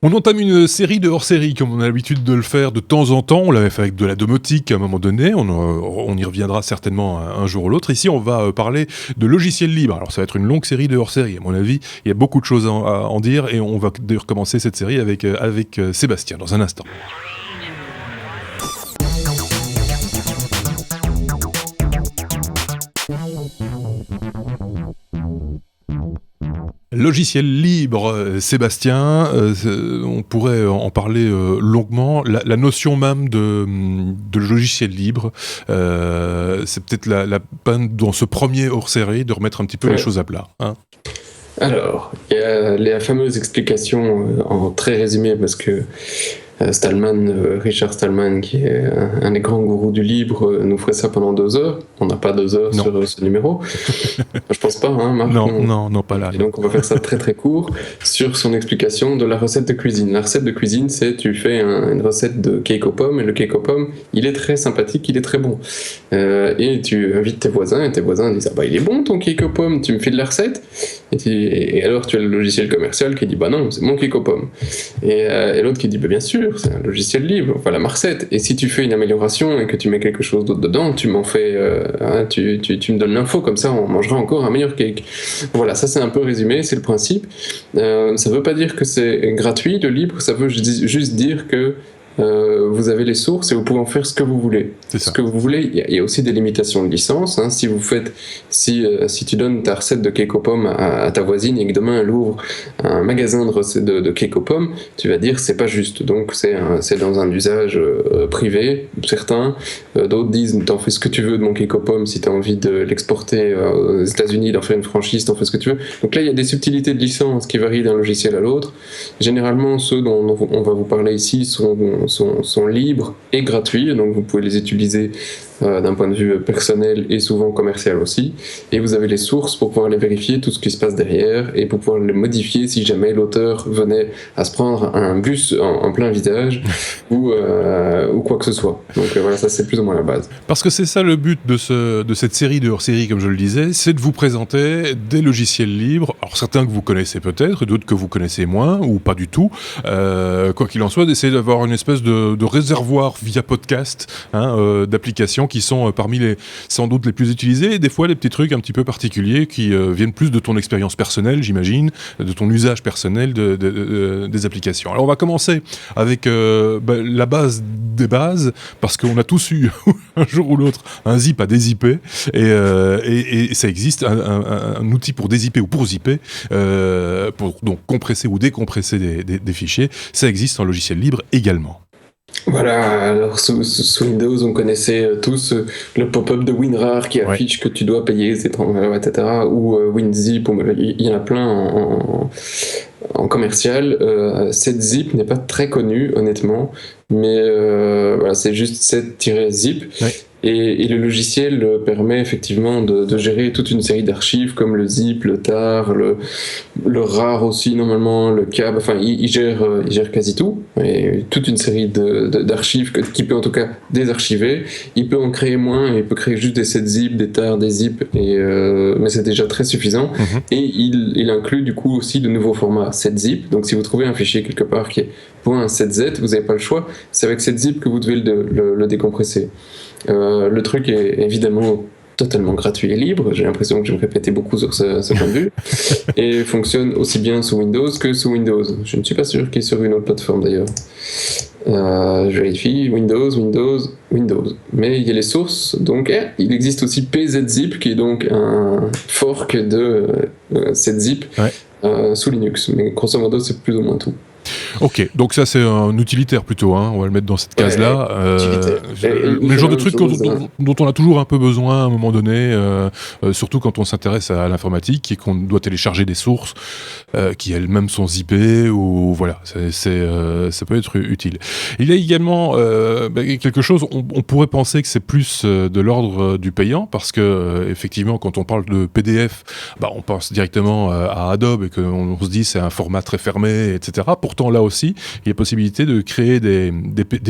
On entame une série de hors-série, comme on a l'habitude de le faire de temps en temps. On l'avait fait avec de la domotique à un moment donné. On y reviendra certainement un jour ou l'autre. Ici, on va parler de logiciels libres. Alors, ça va être une longue série de hors-série. À mon avis, il y a beaucoup de choses à en dire. Et on va d'ailleurs commencer cette série avec Sébastien dans un instant. Logiciel libre, Sébastien, on pourrait en parler longuement. La notion même de logiciel libre, c'est peut-être la peine dans ce premier hors-série de remettre un petit peu les choses à plat. Hein. Alors, il y a les fameuses explications en très résumé, parce que Richard Stallman, qui est un des grands gourous du libre, nous ferait ça pendant 2 heures. On n'a pas 2 heures sur ce numéro. Je pense pas, hein, Marc? Non, pas là. Et donc on va faire ça très très court sur son explication de la recette de cuisine. La recette de cuisine, c'est tu fais une recette de cake aux pommes, et le cake aux pommes, il est très sympathique, il est très bon. Et tu invites tes voisins, et tes voisins disent « Ah bah il est bon ton cake aux pommes, tu me files la recette ?» et alors tu as le logiciel commercial qui dit « Bah non, c'est mon cake aux pommes. » Et l'autre qui dit bah, « Bien sûr, c'est un logiciel libre, voilà ma recette. » Et si tu fais une amélioration et que tu mets quelque chose d'autre dedans, tu m'en fais, tu me donnes l'info, comme ça on mangera encore un meilleur cake. Voilà, ça c'est un peu résumé, c'est le principe. Ça veut pas dire que c'est gratuit le libre, ça veut juste dire que vous avez les sources et vous pouvez en faire ce que vous voulez. Ce que vous voulez, il y a aussi des limitations de licence. Hein. Si tu donnes ta recette de cake aux pommes à ta voisine et que demain elle ouvre un magasin de recettes de cake aux pommes, tu vas dire c'est pas juste. Donc c'est dans un usage privé, certains. D'autres disent t'en fais ce que tu veux de mon cake aux pommes, si t'as envie de l'exporter aux États-Unis, d'en faire une franchise, t'en fais ce que tu veux. Donc là il y a des subtilités de licence qui varient d'un logiciel à l'autre. Généralement ceux dont on va vous parler ici sont libres et gratuits, donc vous pouvez les utiliser d'un point de vue personnel et souvent commercial aussi, et vous avez les sources pour pouvoir les vérifier, tout ce qui se passe derrière, et pour pouvoir les modifier si jamais l'auteur venait à se prendre un bus en plein visage ou quoi que ce soit. Donc voilà, ça c'est plus ou moins la base. Parce que c'est ça le but de cette série de hors-série, comme je le disais, c'est de vous présenter des logiciels libres, alors certains que vous connaissez peut-être, et d'autres que vous connaissez moins, ou pas du tout, quoi qu'il en soit, d'essayer d'avoir une espèce de réservoir via podcast, d'applications qui sont parmi sans doute les plus utilisés, et des fois des petits trucs un petit peu particuliers qui viennent plus de ton expérience personnelle, j'imagine, de ton usage personnel des applications. Alors on va commencer avec la base des bases, parce qu'on a tous eu un jour ou l'autre un zip à dézipper, et ça existe, un outil pour dézipper ou pour zipper, pour donc compresser ou décompresser des fichiers, ça existe en logiciel libre également. Voilà, alors sous Windows, on connaissait tous le pop-up de WinRAR qui affiche que tu dois payer, etc. Ou WinZip, il y en a plein en commercial. Cette zip n'est pas très connue, honnêtement, mais voilà, c'est juste 7-zip. Ouais. Et le logiciel permet effectivement de gérer toute une série d'archives comme le zip, le tar, le rar aussi normalement, le cab, enfin il gère quasi tout, et toute une série d'archives qui peut en tout cas désarchiver. Il peut en créer moins, il peut créer juste des 7-zip, des tar, des zip, mais c'est déjà très suffisant. Et il inclut du coup aussi de nouveaux formats 7-zip, donc si vous trouvez un fichier quelque part qui est .7z, vous n'avez pas le choix, c'est avec 7-zip que vous devez le décompresser. Le truc est évidemment totalement gratuit et libre, j'ai l'impression que je me répétais beaucoup sur ce point de vue, et fonctionne aussi bien sous Windows que sous Windows. Je ne suis pas sûr qu'il est sur une autre plateforme d'ailleurs. Je vérifie, Windows, mais il y a les sources, donc il existe aussi PZZip qui est donc un fork de 7-zip sous Linux, mais grosso modo c'est plus ou moins tout. Ok, donc ça c'est un utilitaire plutôt, on va le mettre dans cette case-là. Le genre de truc dont on a toujours un peu besoin à un moment donné, surtout quand on s'intéresse à l'informatique et qu'on doit télécharger des sources qui elles-mêmes sont zippées, ou voilà, ça peut être utile. Il y a également quelque chose, on pourrait penser que c'est plus de l'ordre du payant, parce que effectivement quand on parle de PDF, on pense directement à Adobe et qu'on se dit c'est un format très fermé, etc. Pourtant là aussi, il y a possibilité de créer des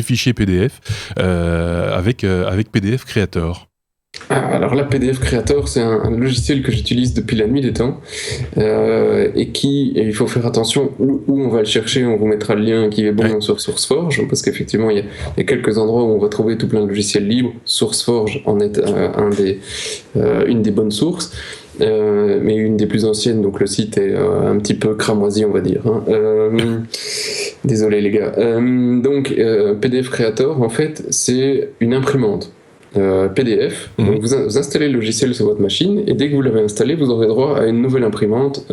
fichiers PDF avec PDF Creator. Alors là, PDF Creator, c'est un logiciel que j'utilise depuis la nuit des temps et il faut faire attention où on va le chercher. On vous mettra le lien qui est bon sur SourceForge, parce qu'effectivement, il y a quelques endroits où on va trouver tout plein de logiciels libres. SourceForge en est une des bonnes sources. Mais une des plus anciennes, donc le site est un petit peu cramoisi, on va dire. Désolé les gars. Donc PDF Creator, en fait, c'est une imprimante. PDF, donc vous installez le logiciel sur votre machine et dès que vous l'avez installé, vous aurez droit à une nouvelle imprimante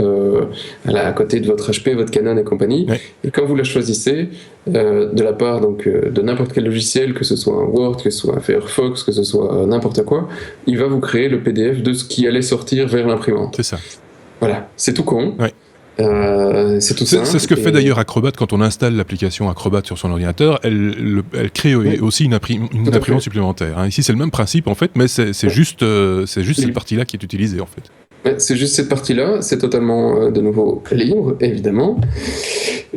à côté de votre HP, votre Canon et compagnie. Et quand vous la choisissez, de la part donc, de n'importe quel logiciel, que ce soit un Word, que ce soit un Firefox, que ce soit n'importe quoi, il va vous créer le PDF de ce qui allait sortir vers l'imprimante. C'est ça. Voilà, c'est tout con. C'est tout simple. C'est ce que fait d'ailleurs Acrobat quand on installe l'application Acrobat sur son ordinateur. Elle crée aussi une imprimante supplémentaire. Ici, c'est le même principe en fait, mais c'est juste cette partie-là qui est utilisée en fait. C'est juste cette partie-là. C'est totalement de nouveau libre, évidemment.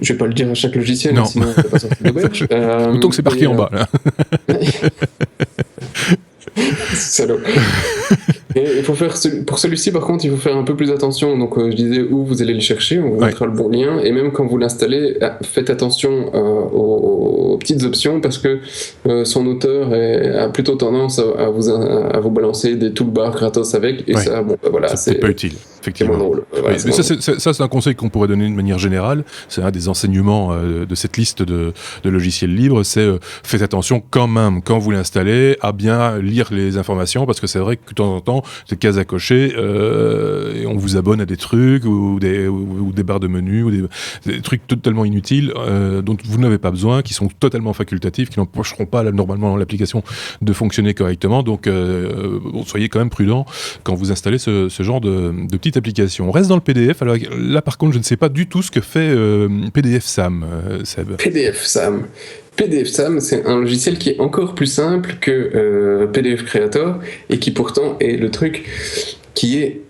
Je vais pas le dire à chaque logiciel, sinon on peut pas sortir d'auberge. Autant que c'est marqué en bas. Là. Salaud. Et il faut faire pour celui-ci, par contre, il faut faire un peu plus attention. Donc, je disais où vous allez le chercher, on vous mettra le bon lien. Et même quand vous l'installez, faites attention aux petites options parce que son auteur a plutôt tendance à vous balancer des toolbars gratos avec. Et ça, voilà, c'est pas utile. Effectivement. Drôle. Mais ça, c'est un conseil qu'on pourrait donner de manière générale. C'est un des enseignements de cette liste de logiciels libres. C'est faites attention quand même, quand vous l'installez, à bien lire les informations parce que c'est vrai que de temps en temps, c'est case à cocher et on vous abonne à des trucs ou des barres de menu ou des trucs totalement inutiles dont vous n'avez pas besoin, qui sont totalement facultatifs, qui n'empêcheront pas normalement l'application de fonctionner correctement. Donc, soyez quand même prudent quand vous installez ce genre de petite application. On reste dans le PDF. Alors là, par contre, je ne sais pas du tout ce que fait PDF Sam, Seb. PDF Sam, c'est un logiciel qui est encore plus simple que PDF Creator et qui pourtant est le truc qui est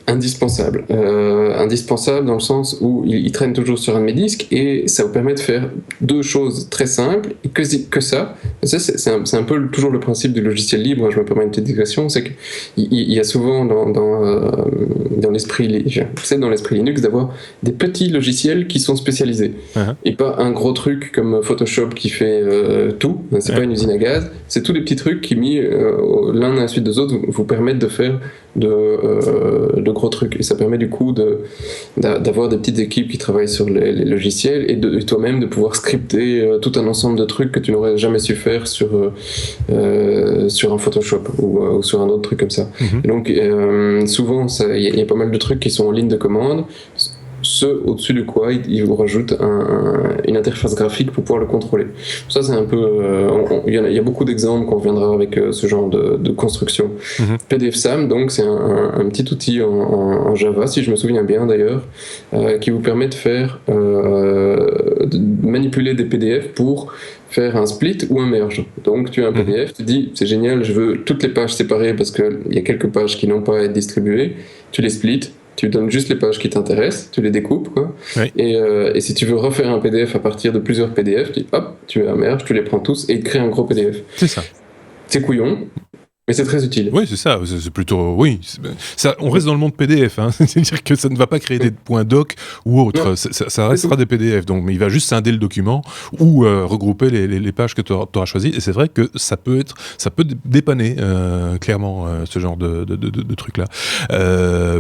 indispensable. Indispensable dans le sens où il traîne toujours sur un de mes disques et ça vous permet de faire deux choses très simples et que ça c'est un peu toujours le principe du logiciel libre. Je me permets une petite digression, c'est qu'il y a souvent dans l'esprit Linux d'avoir des petits logiciels qui sont spécialisés et pas un gros truc comme Photoshop qui fait tout. C'est pas une usine à gaz, c'est tous les petits trucs qui mis l'un à la suite des autres vous permettent de faire de gros trucs et ça permet du coup d'avoir des petites équipes qui travaillent sur les logiciels et toi-même de pouvoir scripter tout un ensemble de trucs que tu n'aurais jamais su faire sur un Photoshop ou sur un autre truc comme ça. Et donc souvent il y a pas mal de trucs qui sont en ligne de commande, au-dessus de quoi il vous rajoute une interface graphique pour pouvoir le contrôler. Ça c'est un peu il y a beaucoup d'exemples qu'on reviendra avec ce genre de construction. PDF Sam, donc c'est un petit outil en Java, si je me souviens bien d'ailleurs, qui vous permet de manipuler des PDF pour faire un split ou un merge. Donc tu as un PDF, tu dis c'est génial, je veux toutes les pages séparées parce qu'il y a quelques pages qui n'ont pas à être distribuées, tu les splits, tu donnes juste les pages qui t'intéressent, tu les découpes, quoi. Et si tu veux refaire un PDF à partir de plusieurs PDF, tu dis hop, tu as un merge, tu les prends tous et il te crée un gros PDF. C'est ça. C'est couillon, mais c'est très utile. Oui, c'est ça. C'est plutôt. Oui. Ça, on reste dans le monde PDF. C'est-à-dire que ça ne va pas créer des points doc ou autre. Ça restera des PDF. Donc, mais il va juste scinder le document ou regrouper les pages que tu auras choisies. Et c'est vrai que ça peut dépanner clairement ce genre de truc-là.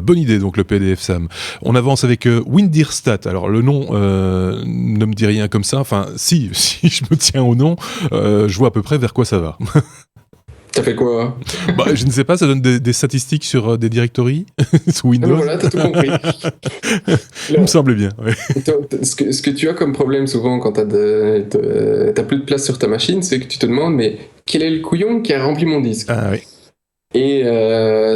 Bonne idée, donc le PDF Sam. On avance avec Windirstat. Alors, le nom ne me dit rien comme ça. Enfin, si je me tiens au nom, je vois à peu près vers quoi ça va. Ça fait quoi? Je ne sais pas, ça donne des statistiques sur des directories sous Windows. Voilà, t'as tout compris. Il me semblait bien. Ouais. Ce que tu as comme problème souvent quand t'as plus de place sur ta machine, c'est que tu te demandes, mais quel est le couillon qui a rempli mon disque? Ah oui. Et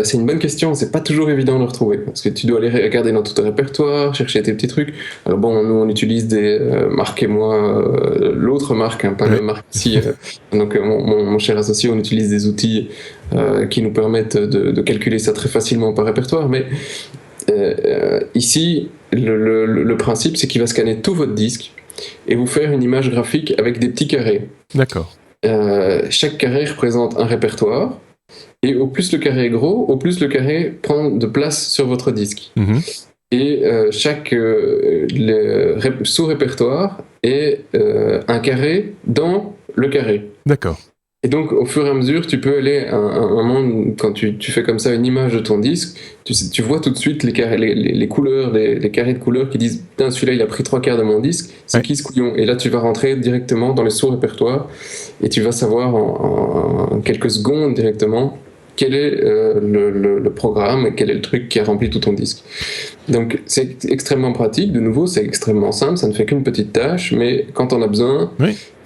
c'est une bonne question, c'est pas toujours évident de le retrouver, parce que tu dois aller regarder dans tout ton répertoire, chercher tes petits trucs. Alors bon, nous on utilise des Marc et moi, l'autre Marc, pas le Marc ici. Donc mon cher associé, on utilise des outils qui nous permettent de calculer ça très facilement par répertoire, mais ici, le principe c'est qu'il va scanner tout votre disque et vous faire une image graphique avec des petits carrés. D'accord. Chaque carré représente un répertoire. Et au plus le carré est gros, au plus le carré prend de place sur votre disque. Et chaque sous-répertoire est un carré dans le carré. D'accord. Et donc, au fur et à mesure, tu peux aller à un moment, quand tu fais comme ça une image de ton disque, tu vois tout de suite les couleurs, les carrés de couleurs qui disent « Putain, celui-là, il a pris 3/4 de mon disque, c'est qui ce couillon ?» Et là, tu vas rentrer directement dans les sous-répertoires et tu vas savoir en quelques secondes directement quel est le programme et quel est le truc qui a rempli tout ton disque. Donc, c'est extrêmement pratique. De nouveau, c'est extrêmement simple, ça ne fait qu'une petite tâche, mais quand on a besoin...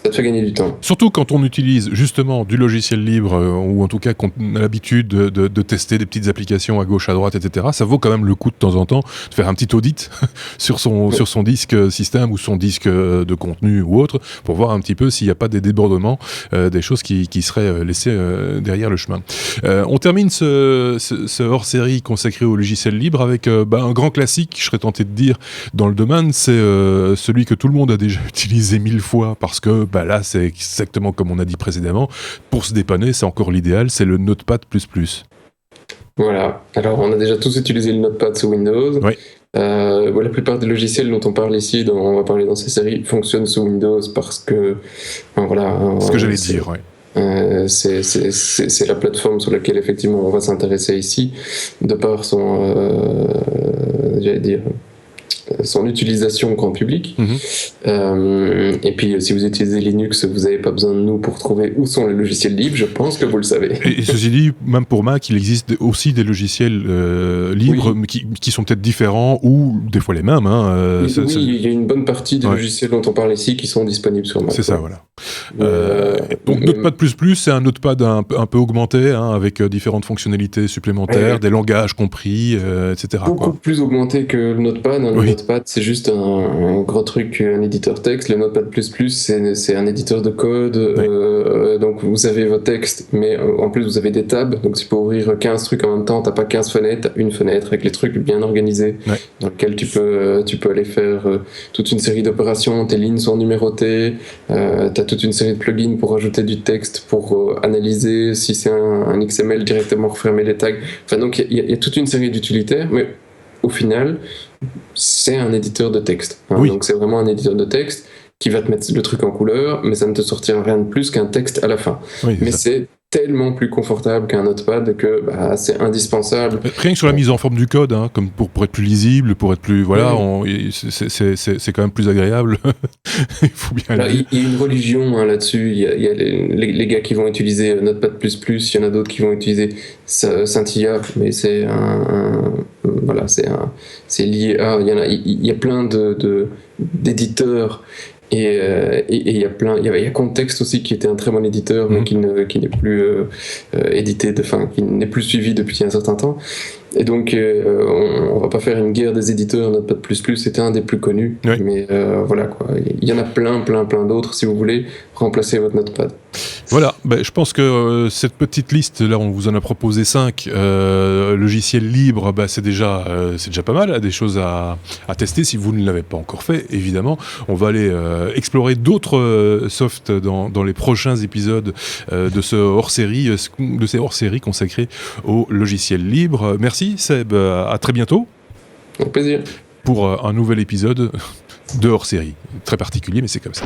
ça te fait gagner du temps. Surtout quand on utilise justement du logiciel libre, ou en tout cas qu'on a l'habitude de tester des petites applications à gauche, à droite, etc. Ça vaut quand même le coup de temps en temps de faire un petit audit sur son disque système ou son disque de contenu ou autre, pour voir un petit peu s'il n'y a pas des débordements, des choses qui seraient laissées derrière le chemin. On termine ce hors-série consacré au logiciel libre avec un grand classique, je serais tenté de dire, dans le domaine, c'est celui que tout le monde a déjà utilisé 1000 fois, parce que là, c'est exactement comme on a dit précédemment. Pour se dépanner, c'est encore l'idéal, c'est le Notepad++. Voilà. Alors, on a déjà tous utilisé le Notepad sous Windows. Oui. La plupart des logiciels dont on parle ici, dont on va parler dans ces séries, fonctionnent sous Windows parce que... ce que j'allais dire, oui. C'est la plateforme sur laquelle, effectivement, on va s'intéresser ici, de par son utilisation grand public. Et puis, si vous utilisez Linux, vous n'avez pas besoin de nous pour trouver où sont les logiciels libres, je pense que vous le savez. Et ceci dit, même pour Mac, il existe aussi des logiciels libres qui sont peut-être différents ou des fois les mêmes. Il y a une bonne partie des logiciels dont on parle ici qui sont disponibles sur Mac. C'est ça, voilà. Donc Notepad++, c'est un Notepad un peu augmenté, avec différentes fonctionnalités supplémentaires, des langages compris, etc. Beaucoup plus augmenté que le Notepad. Le Notepad, c'est juste un gros truc, un éditeur texte. Le Notepad++, c'est un éditeur de code. Donc vous avez vos textes, mais en plus vous avez des tabs. Donc tu peux ouvrir 15 trucs en même temps. T'as pas 15 fenêtres, t'as une fenêtre avec les trucs bien organisés, dans lequel tu peux aller faire toute une série d'opérations. Tes lignes sont numérotées. T'as toute une série de plugins pour ajouter du texte, pour analyser si c'est un XML, directement refermer les tags. Enfin, donc il y a toute une série d'utilitaires, mais au final, c'est un éditeur de texte. Donc c'est vraiment un éditeur de texte qui va te mettre le truc en couleur, mais ça ne te sortira rien de plus qu'un texte à la fin. Mais c'est tellement plus confortable qu'un Notepad que c'est indispensable. Rien que sur la mise en forme du code, comme pour être plus lisible, pour être plus... c'est quand même plus agréable. Il faut bien le dire. Il y a une religion là-dessus. Il y a les gars qui vont utiliser Notepad++, il y en a d'autres qui vont utiliser Scintilla, mais c'est c'est lié à... Il y a plein d'éditeurs. Et il y a Context aussi qui était un très bon éditeur, mais qui n'est plus édité, qui n'est plus suivi depuis un certain temps. Et donc on va pas faire une guerre des éditeurs. Notepad++ c'était un des plus connus, mais voilà quoi. Il y en a plein d'autres si vous voulez remplacer votre Notepad. Voilà, je pense que cette petite liste, là on vous en a proposé 5 logiciels libres, c'est déjà pas mal, des choses à tester si vous ne l'avez pas encore fait, évidemment. On va aller explorer d'autres softs dans les prochains épisodes de ces hors-séries consacrés aux logiciels libres. Merci Seb, à très bientôt. Avec plaisir. Pour un nouvel épisode de hors-série. Très particulier, mais c'est comme ça.